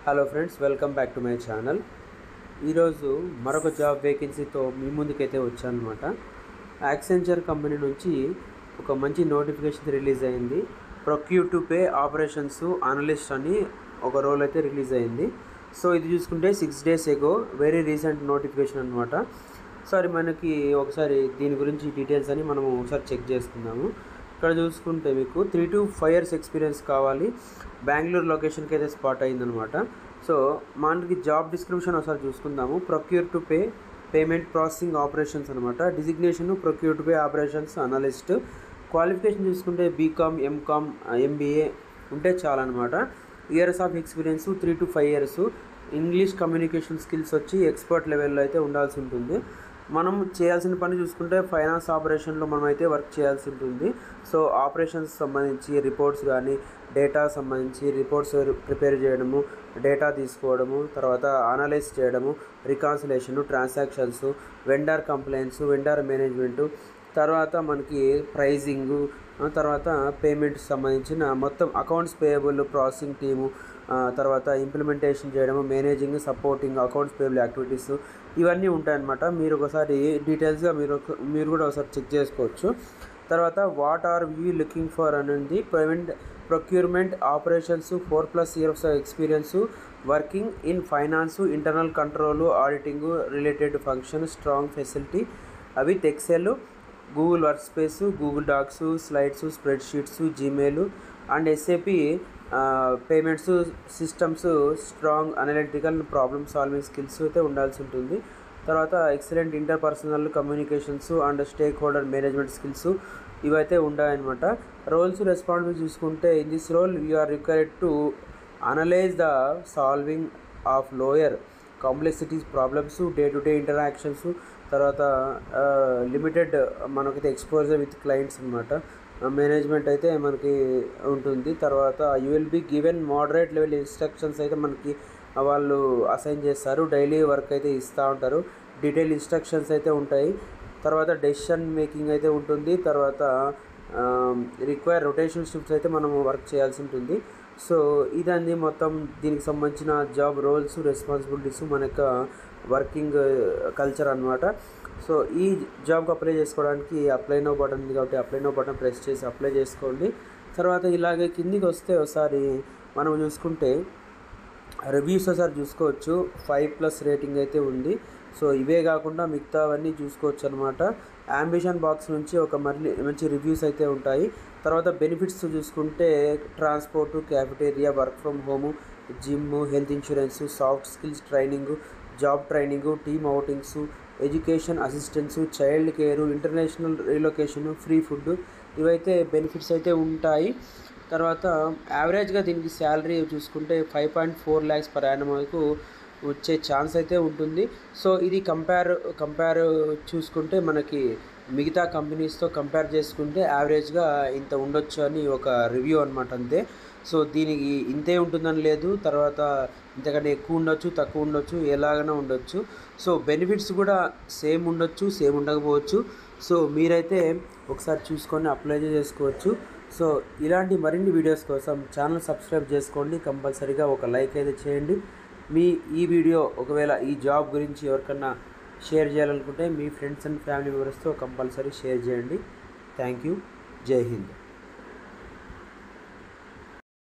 Hello friends, welcome back to my channel. ఈరోజు మరొక job వేకెన్సీతో మీ ముందుకైతే వచ్చానమాట. యాక్సెంచర్ కంపెనీ నుంచి ఒక మంచి నోటిఫికేషన్ రిలీజ్ అయింది. Procure to pay operations analyst అని ఒక రోల్ అయితే రిలీజ్ అయింది. సో ఇది చూసుకుంటే 6 days ఎగో వెరీ రీసెంట్ నోటిఫికేషన్ అనమాట. సరే, మనకి ఒకసారి దీని గురించి డీటెయిల్స్ అని మనము ఒకసారి చెక్ చేసుకుందాము. ఇక్కడ చూసుకుంటే మీకు 3 to 5 years ఎక్స్పీరియన్స్ కావాలి. బెంగళూరు లొకేషన్కి అయితే స్పాట్ అయిందనమాట. సో మనకి జాబ్ డిస్క్రిప్షన్ ఒకసారి చూసుకుందాము. Procure to pay payment processing operations అనమాట. Designation procure to pay operations analyst. Qualification చూసుకుంటే బీకామ్, ఎంకామ్, ఎంబీఏ ఉంటే చాలన్నమాట. Years of experience 3 to 5 years. English communication skills వచ్చి ఎక్స్పర్ట్ లెవెల్లో అయితే ఉండాల్సి ఉంటుంది. మనం చేయాల్సిన పని చూసుకుంటే ఫైనాన్స్ ఆపరేషన్లో మనం అయితే వర్క్ చేయాల్సి ఉంటుంది. సో ఆపరేషన్స్ సంబంధించి రిపోర్ట్స్ కానీ, డేటా సంబంధించి రిపోర్ట్స్ ప్రిపేర్ చేయడము, డేటా తీసుకోవడము, తర్వాత అనలైజ్ చేయడము, reconciliation, transactions, vendor complaints, vendor management, తర్వాత మనకి ప్రైజింగు, తర్వాత పేమెంట్స్ సంబంధించిన మొత్తం అకౌంట్స్ పేయబుల్ ప్రాసెసింగ్ టీము, తర్వాత ఇంప్లిమెంటేషన్ చేయడము, managing, supporting, accounts payable activities ఇవన్నీ ఉంటాయన్నమాట. మీరు ఒకసారి డీటెయిల్స్గా మీరు కూడా ఒకసారి చెక్ చేసుకోవచ్చు. తర్వాత what are we looking for అనేది procurement operations 4+ years experience working in finance, internal control, auditing related function, strong facility with Excel, Google Workspace, Google Docs, Slides, spreadsheets, Gmail and SAP payments systems, strong analytical problem solving skills అయితే ఉండాల్సి ఉంటుంది. తర్వాత excellent interpersonal communications and stakeholder management skills ఇవైతే ఉంటాయన్నమాట. Roles responsibility చూసుకుంటే in this role you are required to analyse the solving of lower complexities problems, day to day interactions, తర్వాత limited మనకైతే exposure with clients అనమాట. Management అయితే మనకి ఉంటుంది. తర్వాత you will be given moderate level instructions అయితే మనకి వాళ్ళు అసైన్ చేస్తారు. డైలీ వర్క్ అయితే ఇస్తూ ఉంటారు. డీటెయిల్ ఇన్స్ట్రక్షన్స్ అయితే ఉంటాయి. తర్వాత డెసిషన్ మేకింగ్ అయితే ఉంటుంది. తర్వాత రిక్వైర్ రొటేషన్ షిఫ్ట్స్ అయితే మనం వర్క్ చేయాల్సి ఉంటుంది. సో ఇదండి మొత్తం దీనికి సంబంధించిన జాబ్ రోల్స్, రెస్పాన్సిబిలిటీస్, మన యొక్క వర్కింగ్ కల్చర్ అనమాట. సో ఈ జాబ్కి అప్లై చేసుకోవడానికి అప్లై నో బటన్ ఉంది కాబట్టి అప్లై నో బటన్ ప్రెస్ చేసి అప్లై చేసుకోండి. తర్వాత ఇలాగే కిందికి వస్తే ఒకసారి మనం చూసుకుంటే రివ్యూస్ ఒకసారి చూసుకోవచ్చు. 5+ రేటింగ్ అయితే ఉంది. సో ఇవే కాకుండా మిగతావన్నీ చూసుకోవచ్చు అనమాట. అంబిషన్ బాక్స్ నుంచి ఒక మంచి రివ్యూస్ అయితే ఉంటాయి. తర్వాత బెనిఫిట్స్ చూసుకుంటే transport, cafeteria, work from home, gym, health insurance, soft skills training, job training, team outings, education assistance, child care, international relocation, free food ఇవైతే బెనిఫిట్స్ అయితే ఉంటాయి. తర్వాత యావరేజ్గా దీనికి శాలరీ చూసుకుంటే 5.4 lakhs per annum వరకు వచ్చే ఛాన్స్ అయితే ఉంటుంది. సో ఇది కంపేర్ చూసుకుంటే మనకి మిగతా కంపెనీస్తో కంపేర్ చేసుకుంటే యావరేజ్గా ఇంత ఉండొచ్చు అని ఒక రివ్యూ అనమాట, అంతే. సో దీనికి ఇంతే ఉంటుందని లేదు, తర్వాత ఇంతకంటే ఎక్కువ ఉండొచ్చు, తక్కువ ఉండొచ్చు, ఎలాగైనా ఉండొచ్చు. సో బెనిఫిట్స్ కూడా సేమ్ ఉండొచ్చు, సేమ్ ఉండకపోవచ్చు. సో మీరైతే ఒకసారి చూసుకొని అప్లై చేసుకోవచ్చు. సో ఇలాంటి మరిన్ని వీడియోస్ కోసం ఛానల్ సబ్స్క్రైబ్ చేసుకోండి. కంపల్సరీగా ఒక లైక్ అయితే చేయండి. ఈ వీడియో ఒకవేళ ఈ జాబ్ గురించి ఎవరికన్నా షేర్ చేయాలనుకుంటే మీ ఫ్రెండ్స్ అండ్ ఫ్యామిలీ మెంబర్స్తో కంపల్సరీ షేర్ చేయండి. Thank you. జై హింద్.